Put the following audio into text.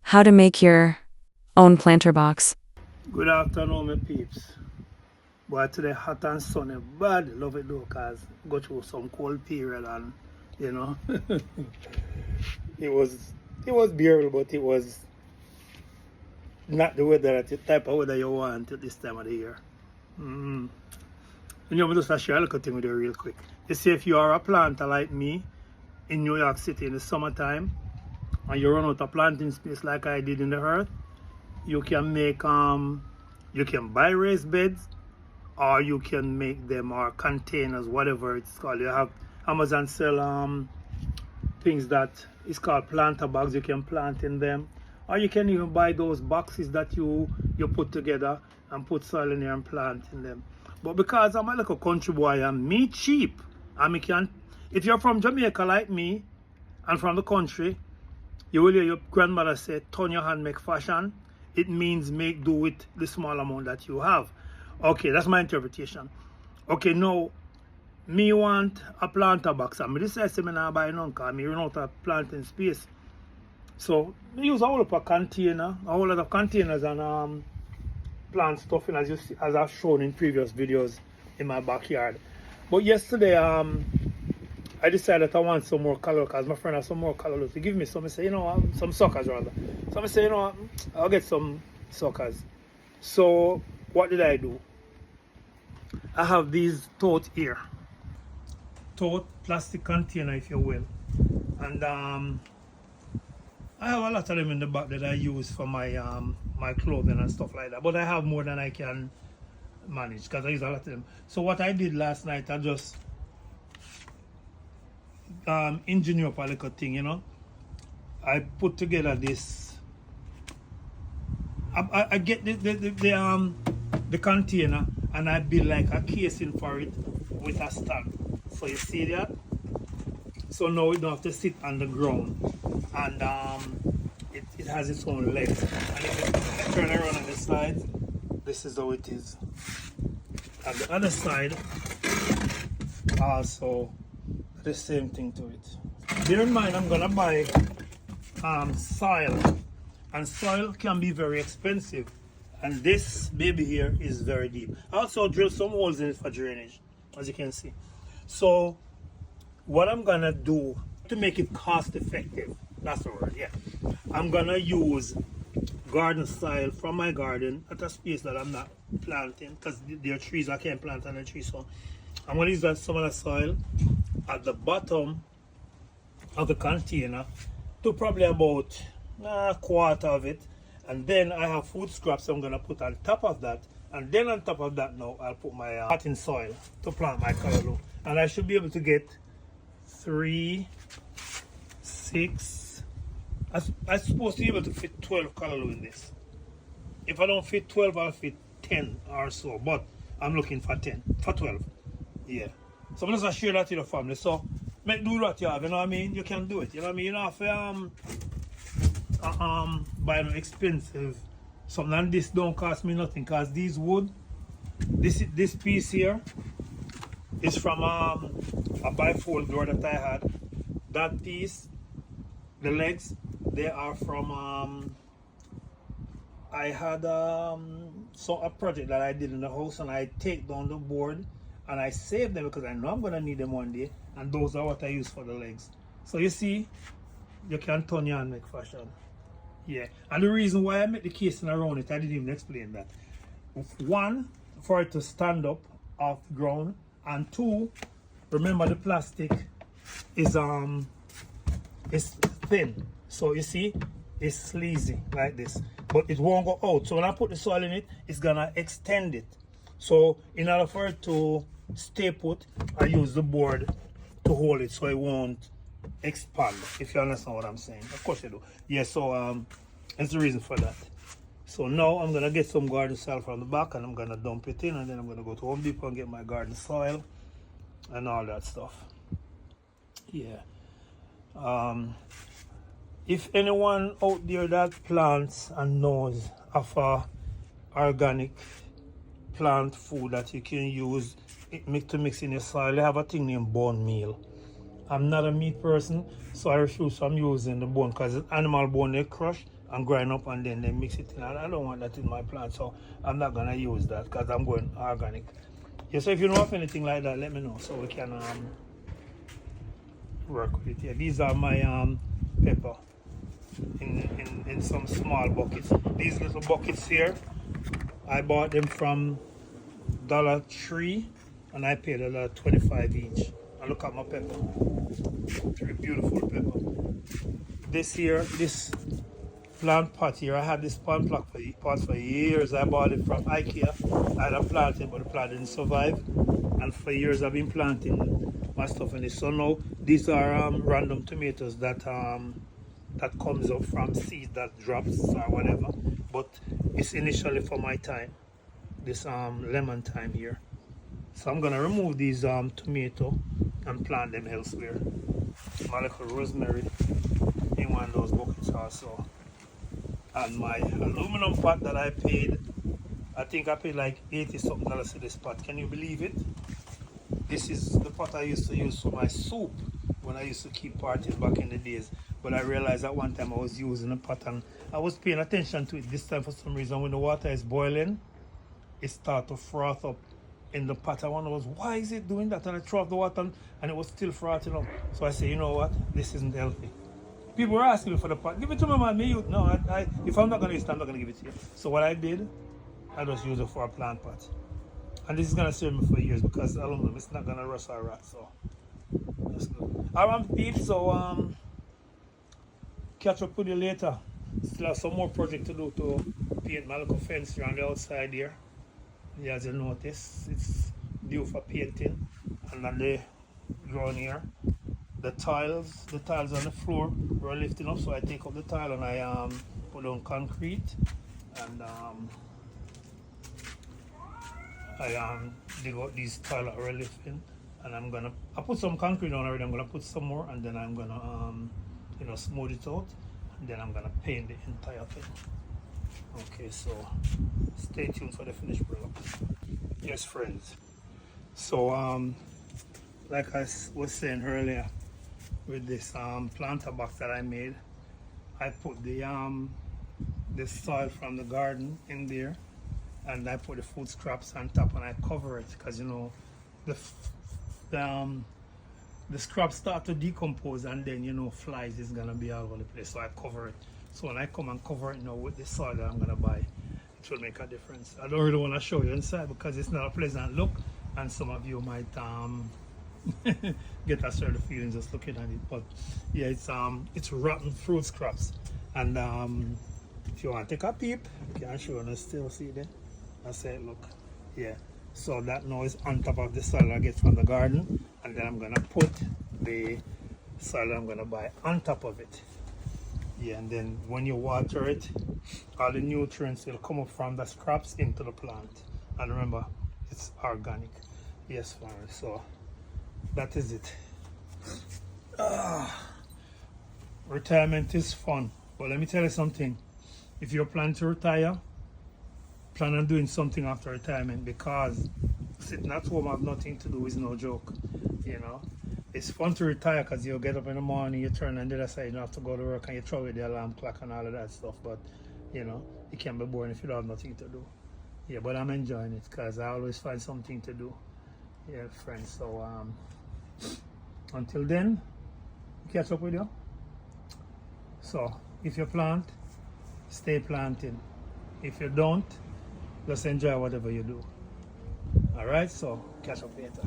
how to make your own planter box. Good afternoon, my peeps. Boy, today hot and sunny, bad. Love it though, cause go through some cold period and you know, it was bearable, but it was not the weather, the type of weather you want at this time of the year. Mm. And you know, just to share a little thing with you real quick. You see, if you are a planter like me in New York City in the summertime, and you run out of planting space like I did in the earth, you can make you can buy raised beds, or you can make them, or containers, whatever it's called. You have Amazon sell things that is called planter bags. You can plant in them, or you can even buy those boxes that you put together and put soil in there and plant in them. But because I'm a little country boy and me cheap, and me can, if you're from Jamaica like me and from the country, you will hear your grandmother say, turn your hand, make fashion. It means make do with the small amount that you have. Okay, that's my interpretation. Okay, now, me want a planter box. And me decide to not buy none because me run out of planting space. So, I use a whole lot of container, a whole lot of containers and plant stuff in, as I've shown in previous videos in my backyard. But yesterday, I decided I want some more color because my friend has some more color to give me some. I say, you know, some suckers rather. So I say, you know, I'll get some suckers. So what did I do? I have these tote here. Tote plastic container, if you will. And I have a lot of them in the back that I use for my my clothing and stuff like that. But I have more than I can manage because I use a lot of them. So what I did last night, I just engineer up a little thing, you know. I put together this. I get the container and I build like a casing for it with a stand. So you see that? So now we don't have to sit on the ground, and it has its own legs. And if you turn around on the side, this is how it is. And the other side also the same thing to it. Bear in mind, I'm gonna buy soil, and soil can be very expensive, and this baby here is very deep. I also drill some holes in it for drainage, as you can see. So what I'm gonna do to make it cost effective, that's the word, yeah, I'm gonna use garden soil from my garden at a space that I'm not planting because there are trees I can't plant on the tree. So I'm gonna use some of the soil at the bottom of the container to probably about a quarter of it, and then I have food scraps I'm gonna put on top of that, and then on top of that now I'll put my potting soil to plant my callaloo, and I should be able to get 3, 6. I'm supposed to be able to fit 12 callaloo in this. If I don't fit 12, I'll fit 10 or so, but I'm looking for 12. Yeah. So I'm just share that to your family. So make do what you have, you know what I mean? You can do it, you know what I mean? You don't have to buy no expensive something, and this don't cost me nothing because these wood, this piece here is from a bifold door that I had. That piece, the legs, they are from I had a project that I did in the house, and I take down the board and I save them because I know I'm gonna need them one day, and those are what I use for the legs. So you see, you can turn your and make fashion. Yeah, and the reason why I make the casing around it, I didn't even explain that. One, for it to stand up off the ground, and two, remember the plastic is thin. So you see, it's sleazy like this, but it won't go out. So when I put the soil in it, it's gonna extend it. So in order for it to stay put, I use the board to hold it so it won't expand, if you understand what I'm saying. Of course you do. Yeah, so that's the reason for that. So now I'm gonna get some garden soil from the back, and I'm gonna dump it in, and then I'm gonna go to Home Depot and get my garden soil and all that stuff. Yeah. If anyone out there that plants and knows of organic plant food that you can use to mix in your soil, they have a thing named bone meal. I'm not a meat person, so I refuse from using the bone because it's animal bone they crush and grind up and then they mix it in. I don't want that in my plant, so I'm not gonna use that because I'm going organic. Yeah, so if you know of anything like that, let me know so we can work with it. Yeah, these are my pepper in some small buckets. These little buckets here, I bought them from Dollar Tree and I paid $1.25 each. And look at my pepper. Very beautiful pepper. This here, this plant pot here, I had this plant pot for years. I bought it from IKEA. I had a planting, but the plant didn't survive. And for years I've been planting my stuff in this. So now these are random tomatoes that that comes up from seeds that drops or whatever. But it's initially for my time, this lemon time here. So I'm gonna remove these tomato and plant them elsewhere. My little rosemary in one of those buckets also. And my aluminum pot that I paid, I think I paid like $80 something for this pot. Can you believe it? This is the pot I used to use for my soup when I used to keep parties back in the days. But I realized at one time I was using a pot and I was paying attention to it this time for some reason. When the water is boiling, it starts to froth up in the pot. I wonder, why is it doing that? And I threw off the water and it was still frothing up. So I said, you know what? This isn't healthy. People were asking me for the pot. Give it to me, man. No, if I'm not going to use it, I'm not going to give it to you. So what I did, I just used it for a plant pot. And this is going to serve me for years because aluminum, it's not going to rust or rot. So that's good. Alright, people. So catch up with you later. Still have some more project to do to paint my little fence around the outside here. Yeah, as you notice, it's due for painting. And then the ground here, the tiles on the floor were lifting up, so I take up the tile and I put on concrete and I dig out these tiles that were lifting, and I put some concrete on already. I'm gonna put some more, and then I'm gonna smooth it out, and then I'm gonna paint the entire thing. Okay, so stay tuned for the finished product. Yes, friends. So like I was saying earlier, with this planter box that I made, I put the soil from the garden in there, and I put the food scraps on top, and I cover it because the scraps start to decompose, and then flies is gonna be all over the place. So I cover it. So when I come and cover it now with the soil that I'm gonna buy, it will make a difference. I don't really want to show you inside because it's not a pleasant look, and some of you might get a certain feeling just looking at it. But yeah, it's rotten fruit scraps, and if you want to take a peep, you can show you still see there. I say, look, yeah. So that now is on top of the soil I get from the garden, and then I'm gonna put the soil I'm gonna buy on top of it. Yeah, and then when you water it, all the nutrients will come up from the scraps into the plant. And remember, it's organic. Yes, farmers. So that is it. Retirement is fun, but let me tell you something. If you're planning to retire, plan on doing something after retirement, because sitting at home have nothing to do is no joke. It's fun to retire because you get up in the morning, you turn on the other side, you don't have to go to work, and you throw away the alarm clock and all of that stuff. But it can be boring if you don't have nothing to do. Yeah, but I'm enjoying it because I always find something to do. Yeah, friends. So until then, catch up with you. So if you plant, stay planting. If you don't, just enjoy whatever you do. Alright, so catch up later.